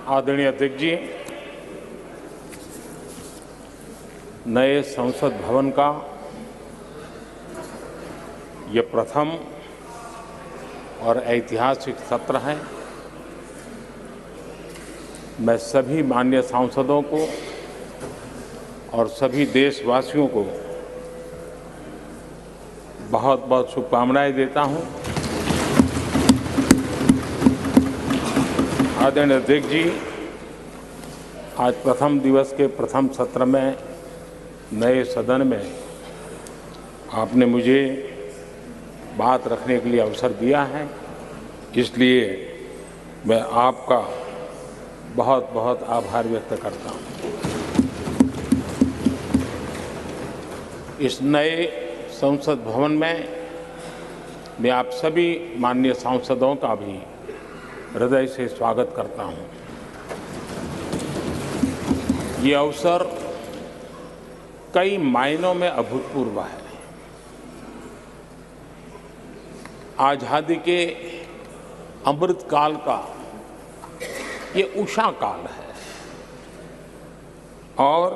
आदरणीय अध्यक्ष जी, नए संसद भवन का ये प्रथम और ऐतिहासिक सत्र है। मैं सभी माननीय सांसदों को और सभी देशवासियों को बहुत बहुत शुभकामनाएं देता हूं। आदरणीय अध्यक्ष जी, आज प्रथम दिवस के प्रथम सत्र में नए सदन में आपने मुझे बात रखने के लिए अवसर दिया है, इसलिए मैं आपका बहुत बहुत आभार व्यक्त करता हूं। इस नए संसद भवन में मैं आप सभी माननीय सांसदों का भी हृदय से स्वागत करता हूं। ये अवसर कई मायनों में अभूतपूर्व है। आजादी के अमृत काल का ये उषा काल है और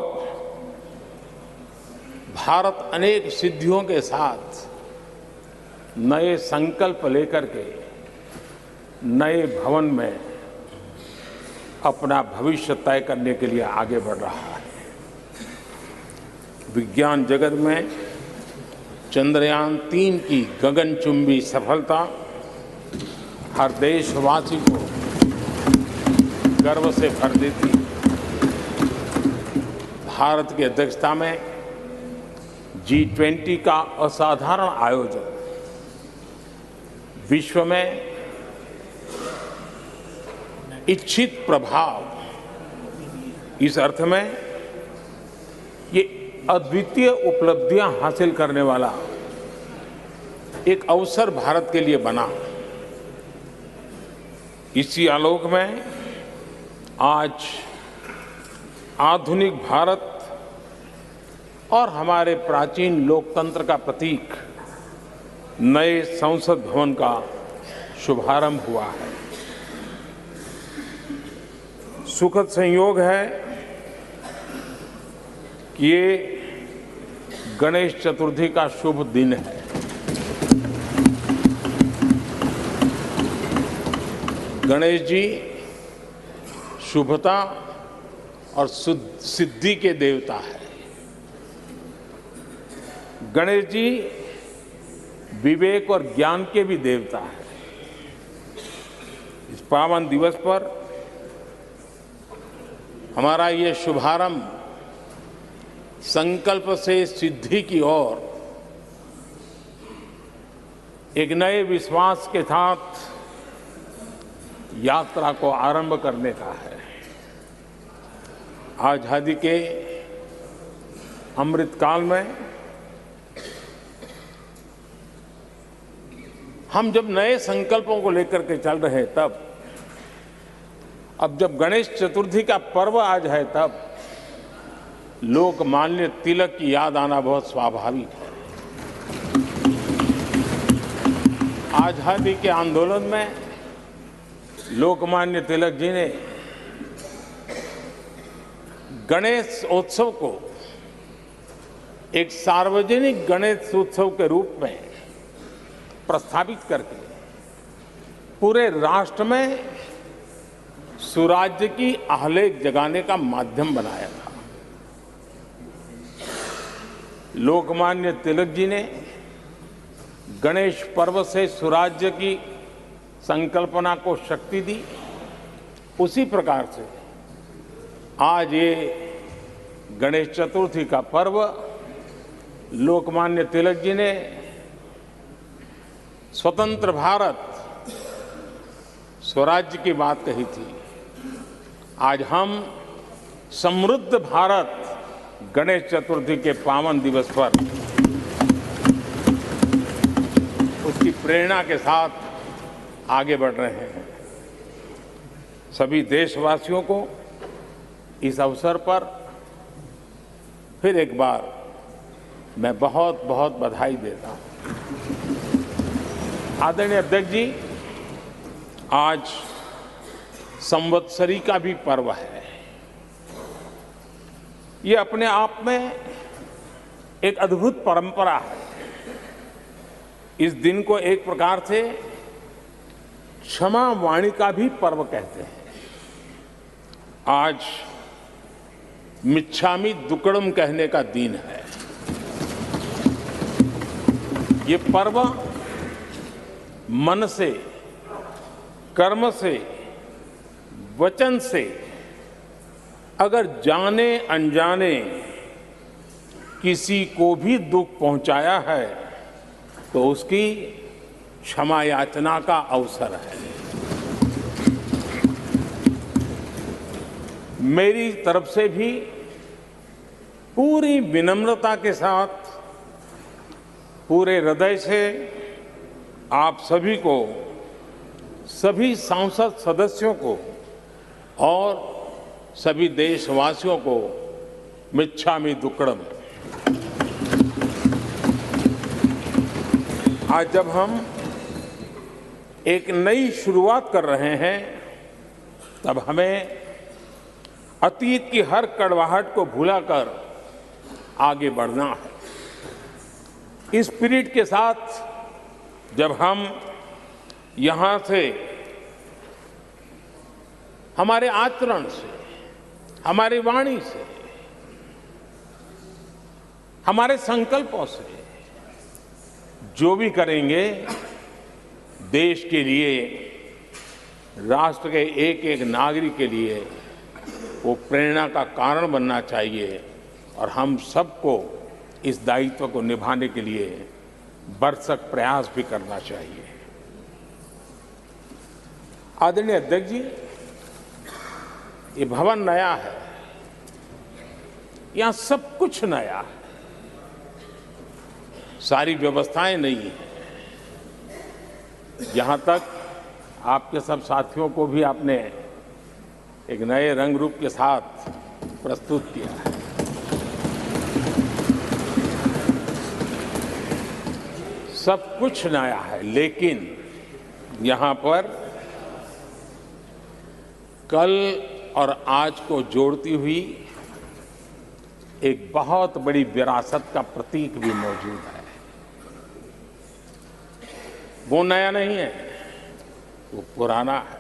भारत अनेक सिद्धियों के साथ नए संकल्प लेकर के नए भवन में अपना भविष्य तय करने के लिए आगे बढ़ रहा है। विज्ञान जगत में चंद्रयान 3 की गगनचुंबी सफलता हर देशवासी को गर्व से भर देती। भारत की अध्यक्षता में G20 का असाधारण आयोजन विश्व में इच्छित प्रभाव, इस अर्थ में ये अद्वितीय उपलब्धियां हासिल करने वाला एक अवसर भारत के लिए बना। इसी आलोक में आज आधुनिक भारत और हमारे प्राचीन लोकतंत्र का प्रतीक नए संसद भवन का शुभारंभ हुआ है। सुखद संयोग है कि ये गणेश चतुर्थी का शुभ दिन है। गणेश जी शुभता और सिद्धि के देवता है। गणेश जी विवेक और ज्ञान के भी देवता है। इस पावन दिवस पर हमारा ये शुभारंभ संकल्प से सिद्धि की ओर एक नए विश्वास के साथ यात्रा को आरंभ करने का है। आजादी के अमृतकाल में हम जब नए संकल्पों को लेकर के चल रहे हैं, तब अब जब गणेश चतुर्थी का पर्व आज है, तब लोकमान्य तिलक की याद आना बहुत स्वाभाविक है। आजादी के आंदोलन में लोकमान्य तिलक जी ने गणेश उत्सव को एक सार्वजनिक गणेश उत्सव के रूप में प्रस्तावित करके पूरे राष्ट्र में सुराज्य की आहलेख जगाने का माध्यम बनाया था। लोकमान्य तिलक जी ने गणेश पर्व से सुराज्य की संकल्पना को शक्ति दी। उसी प्रकार से आज ये गणेश चतुर्थी का पर्व लोकमान्य तिलक जी ने स्वतंत्र भारत स्वराज्य की बात कही थी। आज हम समृद्ध भारत गणेश चतुर्थी के पावन दिवस पर उसकी प्रेरणा के साथ आगे बढ़ रहे हैं। सभी देशवासियों को इस अवसर पर फिर एक बार मैं बहुत बहुत बधाई देता हूं। आदरणीय अध्यक्ष जी, आज संवत्सरी का भी पर्व है। ये अपने आप में एक अद्भुत परंपरा है। इस दिन को एक प्रकार से क्षमा वाणी का भी पर्व कहते हैं। आज मिच्छामि दुक्कड़म कहने का दिन है। ये पर्व मन से, कर्म से, वचन से अगर जाने अनजाने किसी को भी दुख पहुंचाया है तो उसकी क्षमा याचना का अवसर है। मेरी तरफ से भी पूरी विनम्रता के साथ, पूरे हृदय से आप सभी को, सभी सांसद सदस्यों को और सभी देशवासियों को मिच्छामि दुक्कड़म। आज जब हम एक नई शुरुआत कर रहे हैं तब हमें अतीत की हर कड़वाहट को भुलाकर आगे बढ़ना है। इस स्पिरिट के साथ जब हम यहां से हमारे आचरण से, हमारी वाणी से, हमारे संकल्पों से जो भी करेंगे देश के लिए, राष्ट्र के एक एक नागरिक के लिए वो प्रेरणा का कारण बनना चाहिए और हम सबको इस दायित्व को निभाने के लिए भरसक प्रयास भी करना चाहिए। आदरणीय अध्यक्ष जी, ये भवन नया है, यहां सब कुछ नया है, सारी व्यवस्थाएं नई हैं। यहां तक आपके सब साथियों को भी आपने एक नए रंग रूप के साथ प्रस्तुत किया है। सब कुछ नया है, लेकिन यहां पर कल और आज को जोड़ती हुई एक बहुत बड़ी विरासत का प्रतीक भी मौजूद है। वो नया नहीं है, वो पुराना है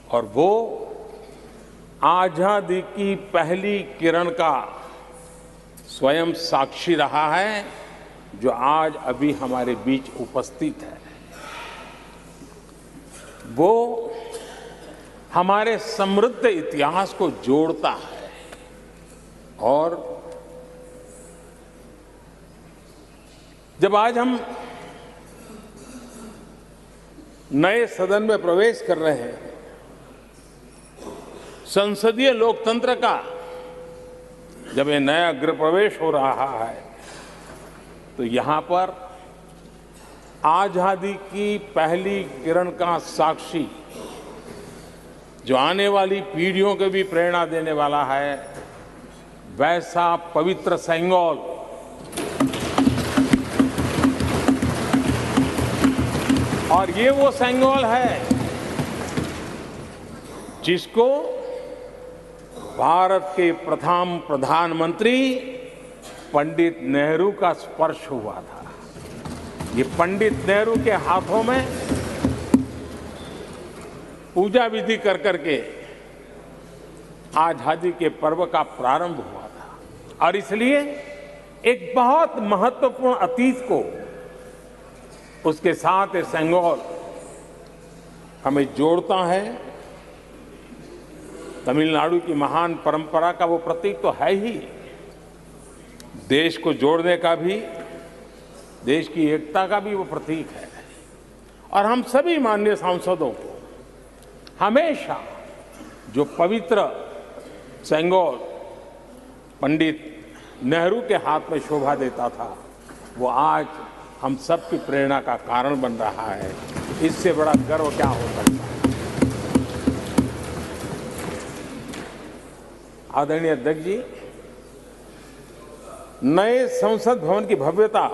और वो आजादी की पहली किरण का स्वयं साक्षी रहा है जो आज अभी हमारे बीच उपस्थित है। वो हमारे समृद्ध इतिहास को जोड़ता है और जब आज हम नए सदन में प्रवेश कर रहे हैं, संसदीय लोकतंत्र का जब ये नया गृह प्रवेश हो रहा है तो यहां पर आजादी की पहली किरण का साक्षी जो आने वाली पीढ़ियों को भी प्रेरणा देने वाला है, वैसा पवित्र सेंगोल और ये वो सेंगोल है जिसको भारत के प्रथम प्रधानमंत्री पंडित नेहरू का स्पर्श हुआ था। ये पंडित नेहरू के हाथों में पूजा विधि कर करके आजादी के पर्व का प्रारंभ हुआ था और इसलिए एक बहुत महत्वपूर्ण अतीत को उसके साथ ये सेंगोल हमें जोड़ता है। तमिलनाडु की महान परंपरा का वो प्रतीक तो है ही, देश को जोड़ने का भी, देश की एकता का भी वो प्रतीक है। और हम सभी माननीय सांसदों को हमेशा जो पवित्र सेंगोल पंडित नेहरू के हाथ में शोभा देता था, वो आज हम सब की प्रेरणा का कारण बन रहा है। इससे बड़ा गर्व क्या हो सकता है। आदरणीय अध्यक्ष जी, नए संसद भवन की भव्यता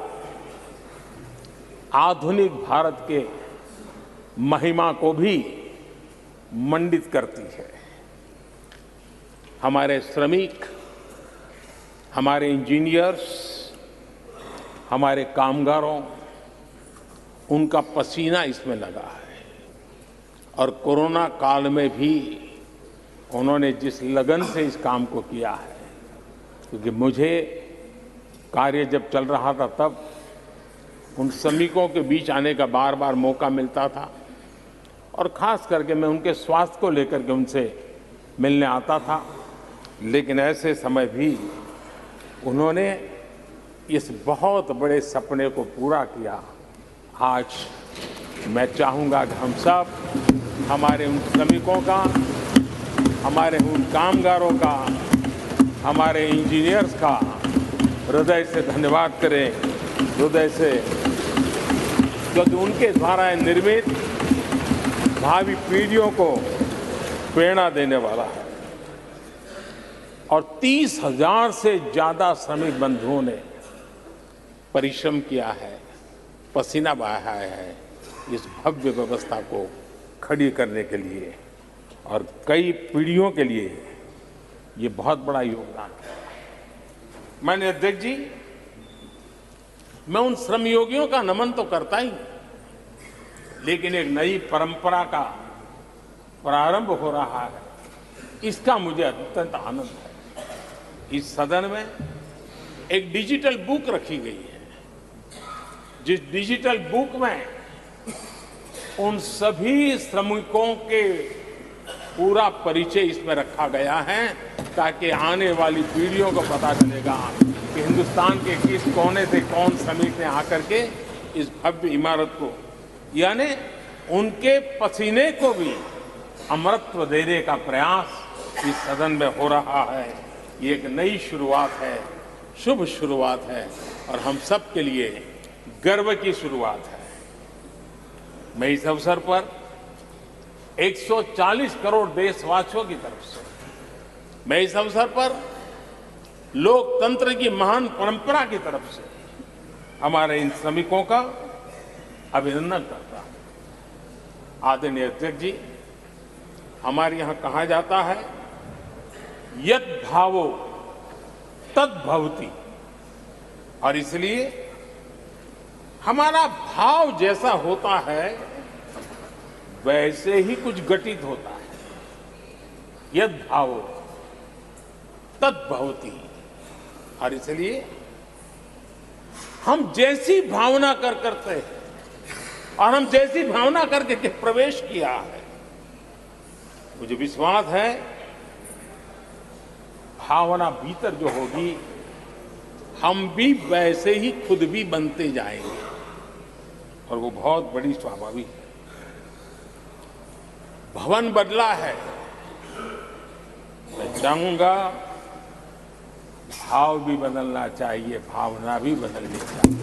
आधुनिक भारत के महिमा को भी मंडित करती है। हमारे श्रमिक, हमारे इंजीनियर्स, हमारे कामगारों, उनका पसीना इसमें लगा है और कोरोना काल में भी उन्होंने जिस लगन से इस काम को किया है, क्योंकि मुझे कार्य जब चल रहा था तब उन श्रमिकों के बीच आने का बार बार मौका मिलता था और खास करके मैं उनके स्वास्थ्य को लेकर के उनसे मिलने आता था। लेकिन ऐसे समय भी उन्होंने इस बहुत बड़े सपने को पूरा किया। आज मैं चाहूँगा कि हम सब हमारे उन श्रमिकों का, हमारे उन कामगारों का, हमारे इंजीनियर्स का हृदय से धन्यवाद करें, हृदय से, क्योंकि उनके द्वारा निर्मित भावी पीढ़ियों को प्रेरणा देने वाला है। और 30,000 से ज़्यादा श्रमिक बंधुओं ने परिश्रम किया है, पसीना बहाया है इस भव्य व्यवस्था को खड़ी करने के लिए और कई पीढ़ियों के लिए ये बहुत बड़ा योगदान है। माननीय अध्यक्ष जी, मैं उन श्रमयोगियों का नमन तो करता ही, लेकिन एक नई परंपरा का प्रारंभ हो रहा है, इसका मुझे अत्यंत आनंद है। इस सदन में एक डिजिटल बुक रखी गई है, जिस डिजिटल बुक में उन सभी श्रमिकों के पूरा परिचय इसमें रखा गया है, ताकि आने वाली पीढ़ियों को पता चलेगा कि हिंदुस्तान के किस कोने से कौन श्रमिक ने आकर के इस भव्य इमारत को, यानी उनके पसीने को भी अमरत्व देने का प्रयास इस सदन में हो रहा है। ये एक नई शुरुआत है, शुभ शुरुआत है और हम सब के लिए गर्व की शुरुआत है। मैं इस अवसर पर 140 करोड़ देशवासियों की तरफ से, मैं इस अवसर पर लोकतंत्र की महान परंपरा की तरफ से हमारे इन श्रमिकों का अभिनंदन करता हूं। आदरणीय अध्यक्ष जी, हमारे यहां कहा जाता है यत् भावो तद् भवति, और इसलिए हमारा भाव जैसा होता है वैसे ही कुछ घटित होता है। यद् भावो तद् भवति, और इसलिए हम जैसी भावना करते हैं और हम जैसी भावना करके प्रवेश किया है, मुझे विश्वास है भावना भीतर जो होगी हम भी वैसे ही खुद भी बनते जाएंगे और वो बहुत बड़ी स्वाभाविक है। भवन बदला है, मैं चाहूंगा भाव भी बदलना चाहिए, भावना भी बदलनी चाहिए।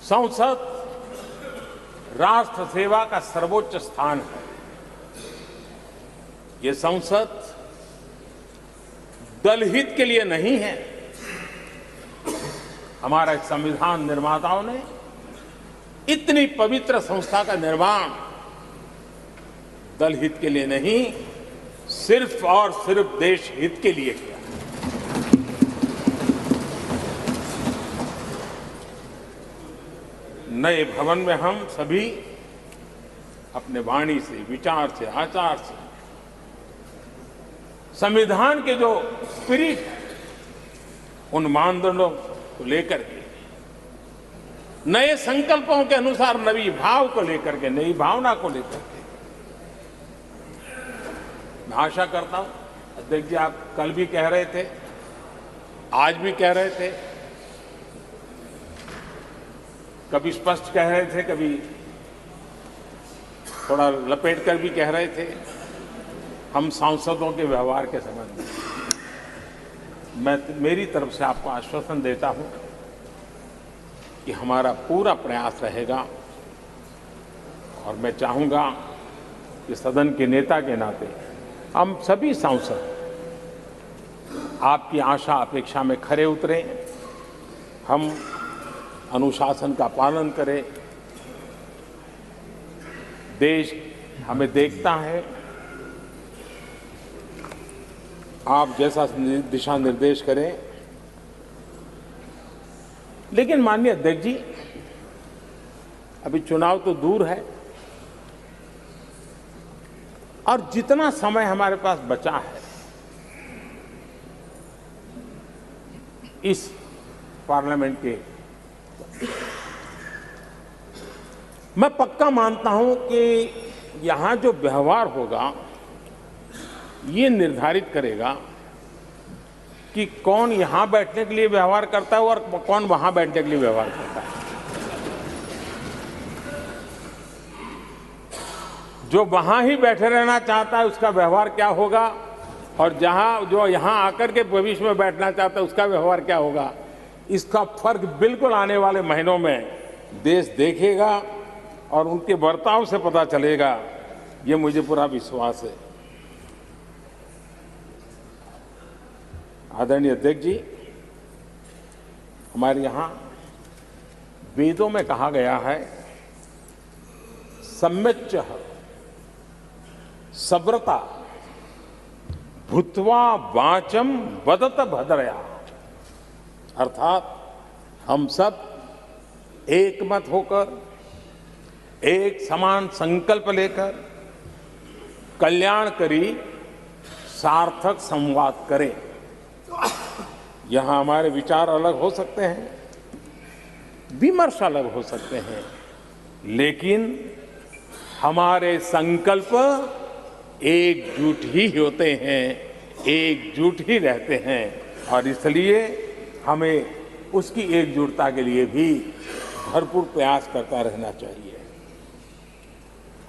संसद राष्ट्र सेवा का सर्वोच्च स्थान है। ये संसद दलहित के लिए नहीं है। हमारे संविधान निर्माताओं ने इतनी पवित्र संस्था का निर्माण दलहित के लिए नहीं, सिर्फ और सिर्फ देश हित के लिए किया। नए भवन में हम सभी अपने वाणी से, विचार से, आचार से संविधान के जो स्पिरिट है उन मानदंडों को लेकर के, नए संकल्पों के अनुसार नई भाव को लेकर के, नई भावना को लेकर के, मैं आशा करता हूं अध्यक्ष जी, आप कल भी कह रहे थे, आज भी कह रहे थे, कभी स्पष्ट कह रहे थे, कभी थोड़ा लपेट कर भी कह रहे थे, हम सांसदों के व्यवहार के संबंध में मेरी तरफ से आपको आश्वासन देता हूं कि हमारा पूरा प्रयास रहेगा और मैं चाहूंगा कि सदन के नेता के नाते हम सभी सांसद आपकी आशा अपेक्षा में खरे उतरें, हम अनुशासन का पालन करें, देश हमें देखता है। आप जैसा दिशा निर्देश करें। लेकिन माननीय अध्यक्ष जी, अभी चुनाव तो दूर है और जितना समय हमारे पास बचा है इस पार्लियामेंट के, मैं पक्का मानता हूं कि यहां जो व्यवहार होगा ये निर्धारित करेगा कि कौन यहां बैठने के लिए व्यवहार करता है और कौन वहां बैठने के लिए व्यवहार करता है। जो वहां ही बैठे रहना चाहता है उसका व्यवहार क्या होगा, और जो यहां आकर के भविष्य में बैठना चाहता है उसका व्यवहार क्या होगा, इसका फर्क बिल्कुल आने वाले महीनों में देश देखेगा और उनके बर्ताव से पता चलेगा। ये मुझे पूरा विश्वास है। आदरणीय अध्यक्ष जी, हमारे यहां वेदों में कहा गया है, सम्यच्चः सब्रता भूत्वा वाचम वदत भद्रया, अर्थात हम सब एक मत होकर, एक समान संकल्प लेकर कल्याणकारी सार्थक संवाद करें। यहां हमारे विचार अलग हो सकते हैं, विमर्श अलग हो सकते हैं, लेकिन हमारे संकल्प एकजुट ही होते हैं, एकजुट ही रहते हैं, और इसलिए हमें उसकी एकजुटता के लिए भी भरपूर प्रयास करता रहना चाहिए।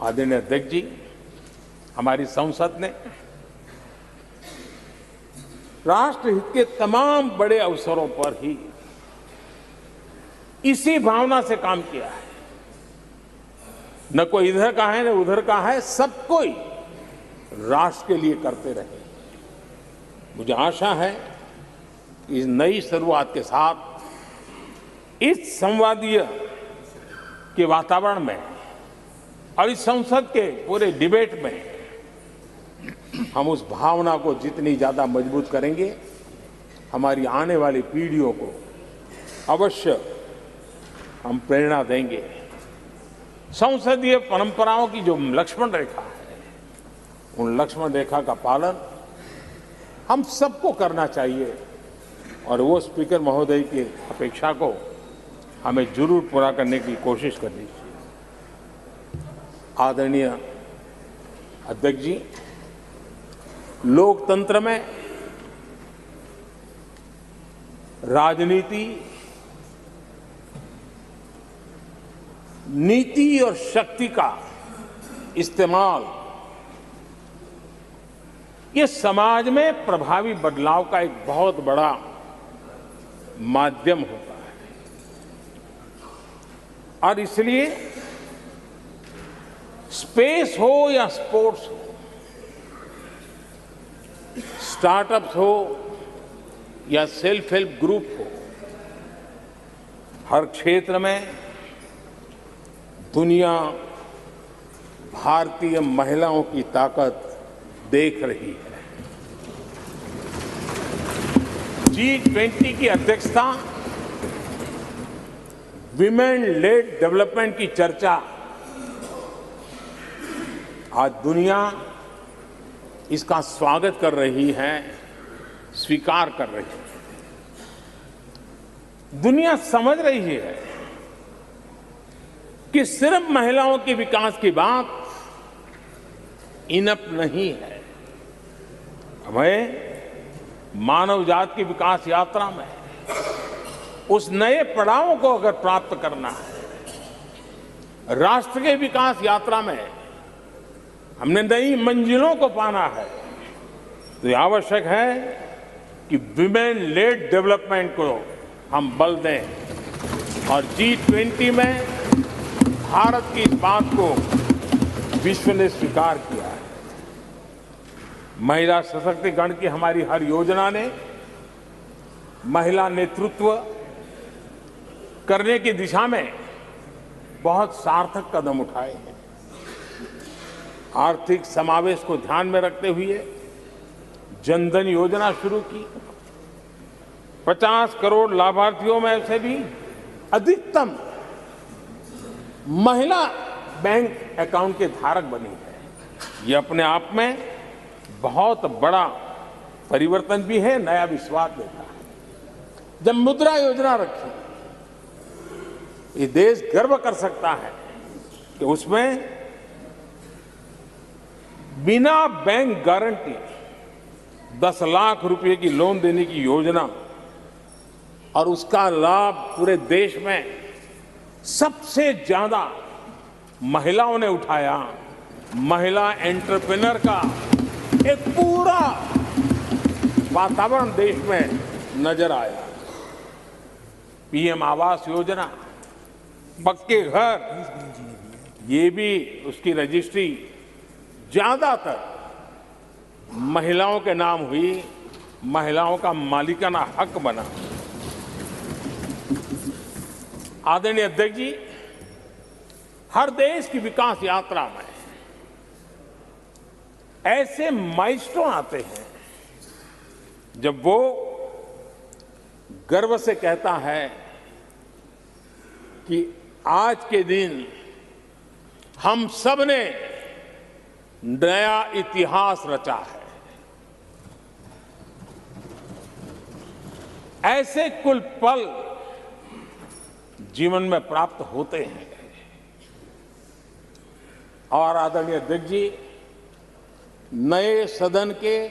आदरणीय अध्यक्ष जी, हमारी संसद ने राष्ट्रहित के तमाम बड़े अवसरों पर ही इसी भावना से काम किया है। न कोई इधर का है न उधर का है, सब कोई राष्ट्र के लिए करते रहे। मुझे आशा है कि इस नई शुरुआत के साथ इस संवादीय के वातावरण में और इस संसद के पूरे डिबेट में हम उस भावना को जितनी ज्यादा मजबूत करेंगे, हमारी आने वाली पीढ़ियों को अवश्य हम प्रेरणा देंगे। संसदीय परंपराओं की जो लक्ष्मण रेखा है, उन लक्ष्मण रेखा का पालन हम सबको करना चाहिए, और वो स्पीकर महोदय की अपेक्षा को हमें जरूर पूरा करने की कोशिश करनी चाहिए। आदरणीय अध्यक्ष जी, लोकतंत्र में राजनीति, नीति और शक्ति का इस्तेमाल ये समाज में प्रभावी बदलाव का एक बहुत बड़ा माध्यम होता है, और इसलिए स्पेस हो या स्पोर्ट्स हो, स्टार्टअप्स हो या सेल्फ हेल्प ग्रुप हो, हर क्षेत्र में दुनिया भारतीय महिलाओं की ताकत देख रही है। G20 की अध्यक्षता, विमेन लेड डेवलपमेंट की चर्चा, आज दुनिया इसका स्वागत कर रही है, स्वीकार कर रही है। दुनिया समझ रही है कि सिर्फ महिलाओं के विकास की बात इनफ नहीं है। हमें मानव जाति की विकास यात्रा में उस नए पड़ाव को अगर प्राप्त करना है, राष्ट्र के विकास यात्रा में हमने नई मंजिलों को पाना है, तो ये आवश्यक है कि विमेन लेड डेवलपमेंट को हम बल दें, और G20 में भारत की इस बात को विश्व ने स्वीकार किया है। महिला सशक्तिकरण की हमारी हर योजना ने महिला नेतृत्व करने की दिशा में बहुत सार्थक कदम उठाए हैं। आर्थिक समावेश को ध्यान में रखते हुए जनधन योजना शुरू की। 50 करोड़ लाभार्थियों में से भी अधिकतम महिला बैंक अकाउंट के धारक बनी है। ये अपने आप में बहुत बड़ा परिवर्तन भी है, नया विश्वास देता है। जब मुद्रा योजना रखी, ये देश गर्व कर सकता है कि उसमें बिना बैंक गारंटी 10 लाख रुपए की लोन देने की योजना, और उसका लाभ पूरे देश में सबसे ज्यादा महिलाओं ने उठाया। महिला एंटरप्रेन्योर का एक पूरा वातावरण देश में नजर आया। पीएम आवास योजना, पक्के घर, ये भी उसकी रजिस्ट्री ज्यादातर महिलाओं के नाम हुई, महिलाओं का मालिकाना हक बना। आदरणीय अध्यक्ष जी, हर देश की विकास यात्रा में ऐसे माइलस्टोन आते हैं जब वो गर्व से कहता है कि आज के दिन हम सब ने नया इतिहास रचा है। ऐसे कुल पल जीवन में प्राप्त होते हैं। और आदरणीय अध्यक्ष जी, नए सदन के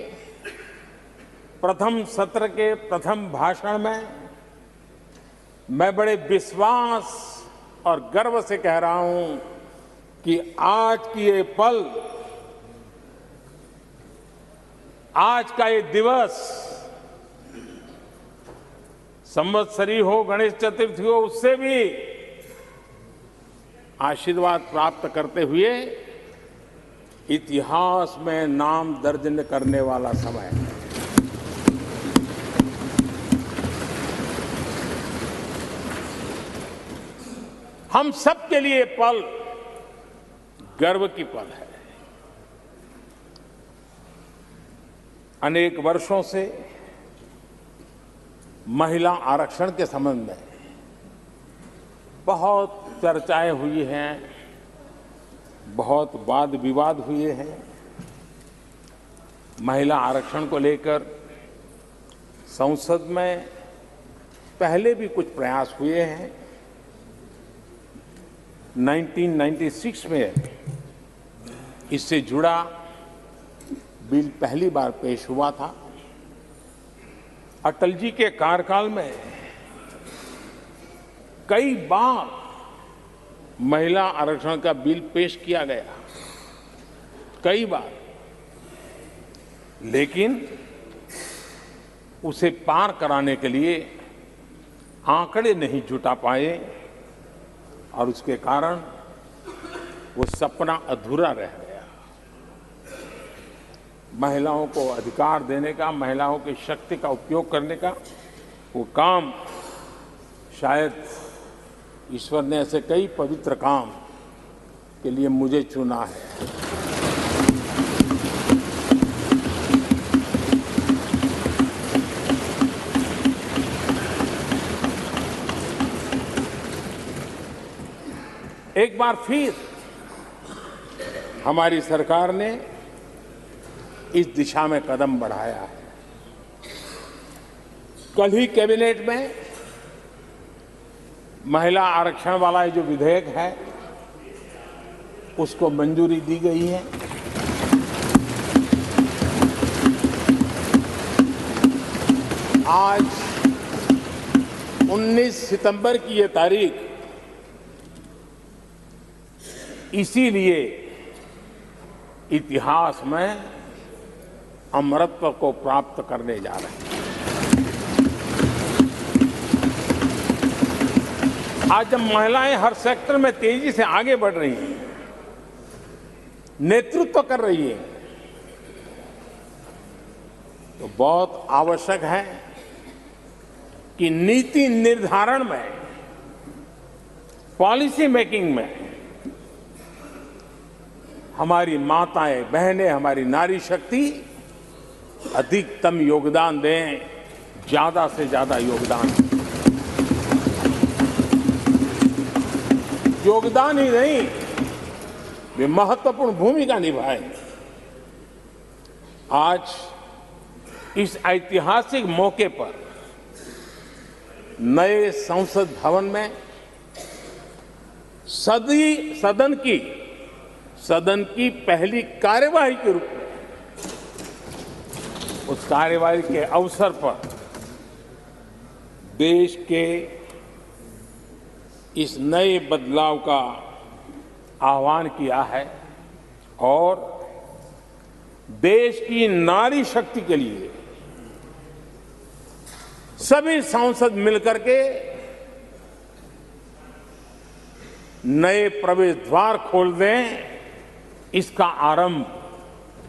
प्रथम सत्र के प्रथम भाषण में मैं बड़े विश्वास और गर्व से कह रहा हूं कि आज की ये पल, आज का ये दिवस, संवत्सरी हो, गणेश चतुर्थी हो, उससे भी आशीर्वाद प्राप्त करते हुए इतिहास में नाम दर्ज करने वाला समय है। हम सब के लिए पल गर्व की पल है। अनेक वर्षों से महिला आरक्षण के संबंध में बहुत चर्चाएं हुई हैं, बहुत वाद विवाद हुए हैं। महिला आरक्षण को लेकर संसद में पहले भी कुछ प्रयास हुए हैं। 1996 में इससे जुड़ा बिल पहली बार पेश हुआ था। अटल जी के कार्यकाल में कई बार महिला आरक्षण का बिल पेश किया गया, कई बार, लेकिन उसे पार कराने के लिए आंकड़े नहीं जुटा पाए और उसके कारण वो सपना अधूरा रह गया। महिलाओं को अधिकार देने का, महिलाओं की शक्ति का उपयोग करने का वो काम, शायद ईश्वर ने ऐसे कई पवित्र काम के लिए मुझे चुना है। एक बार फिर हमारी सरकार ने इस दिशा में कदम बढ़ाया है। कल ही कैबिनेट में महिला आरक्षण वाला जो विधेयक है उसको मंजूरी दी गई है। आज 19 सितंबर की ये तारीख इसीलिए इतिहास में अमरत्व को प्राप्त करने जा रहे हैं। आज जब महिलाएं हर सेक्टर में तेजी से आगे बढ़ रही हैं, नेतृत्व कर रही हैं, तो बहुत आवश्यक है कि नीति निर्धारण में, पॉलिसी मेकिंग में हमारी माताएं, बहनें, हमारी नारी शक्ति अधिकतम योगदान दें, ज्यादा से ज्यादा योगदान। योगदान ही नहीं, वे महत्वपूर्ण भूमिका निभाएं। आज इस ऐतिहासिक मौके पर नए संसद भवन में सदन की पहली कार्यवाही के रूप में उस कार्यवाही के अवसर पर देश के इस नए बदलाव का आह्वान किया है और देश की नारी शक्ति के लिए सभी सांसद मिलकर के नए प्रवेश द्वार खोल दें, इसका आरंभ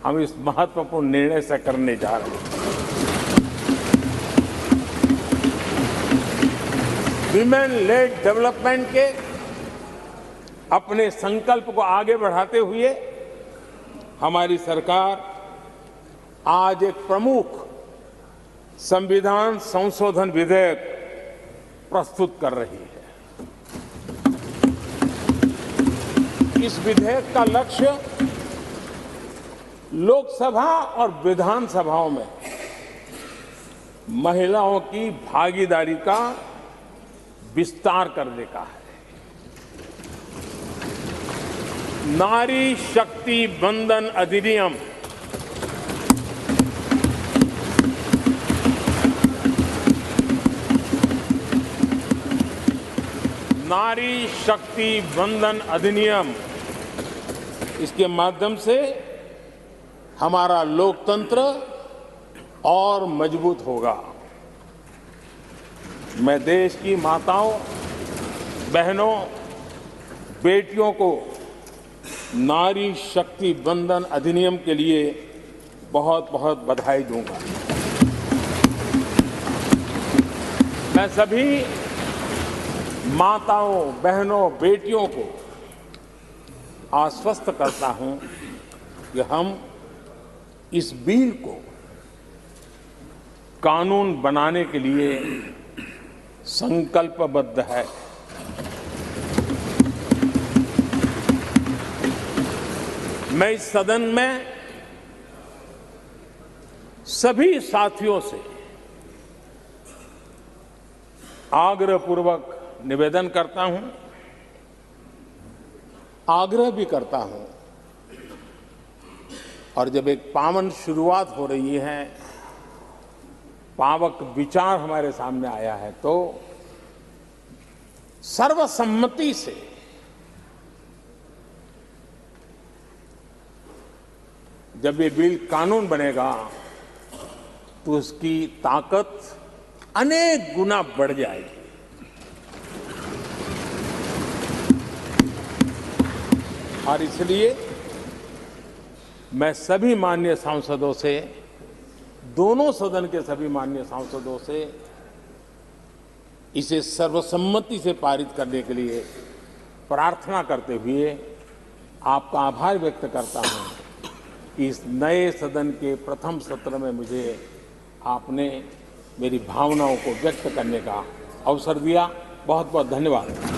हम इस महत्वपूर्ण निर्णय से करने जा रहे हैं। विमेन लेड डेवलपमेंट के अपने संकल्प को आगे बढ़ाते हुए हमारी सरकार आज एक प्रमुख संविधान संशोधन विधेयक प्रस्तुत कर रही है। इस विधेयक का लक्ष्य लोकसभा और विधानसभाओं में महिलाओं की भागीदारी का विस्तार करने का है। नारी शक्ति वंदन अधिनियम नारी शक्ति वंदन अधिनियम, इसके माध्यम से हमारा लोकतंत्र और मजबूत होगा। मैं देश की माताओं, बहनों, बेटियों को नारी शक्ति वंदन अधिनियम के लिए बहुत बहुत बधाई दूंगा। मैं सभी माताओं, बहनों, बेटियों को आश्वस्त करता हूं कि हम इस बिल को कानून बनाने के लिए संकल्पबद्ध है। मैं इस सदन में सभी साथियों से आग्रहपूर्वक निवेदन करता हूं, आग्रह भी करता हूं, और जब एक पावन शुरुआत हो रही है, पावक विचार हमारे सामने आया है, तो सर्वसम्मति से जब ये बिल कानून बनेगा तो उसकी ताकत अनेक गुना बढ़ जाएगी। और इसलिए मैं सभी माननीय सांसदों से, दोनों सदन के सभी माननीय सांसदों से इसे सर्वसम्मति से पारित करने के लिए प्रार्थना करते हुए आपका आभार व्यक्त करता हूं कि इस नए सदन के प्रथम सत्र में मुझे आपने मेरी भावनाओं को व्यक्त करने का अवसर दिया। बहुत बहुत धन्यवाद।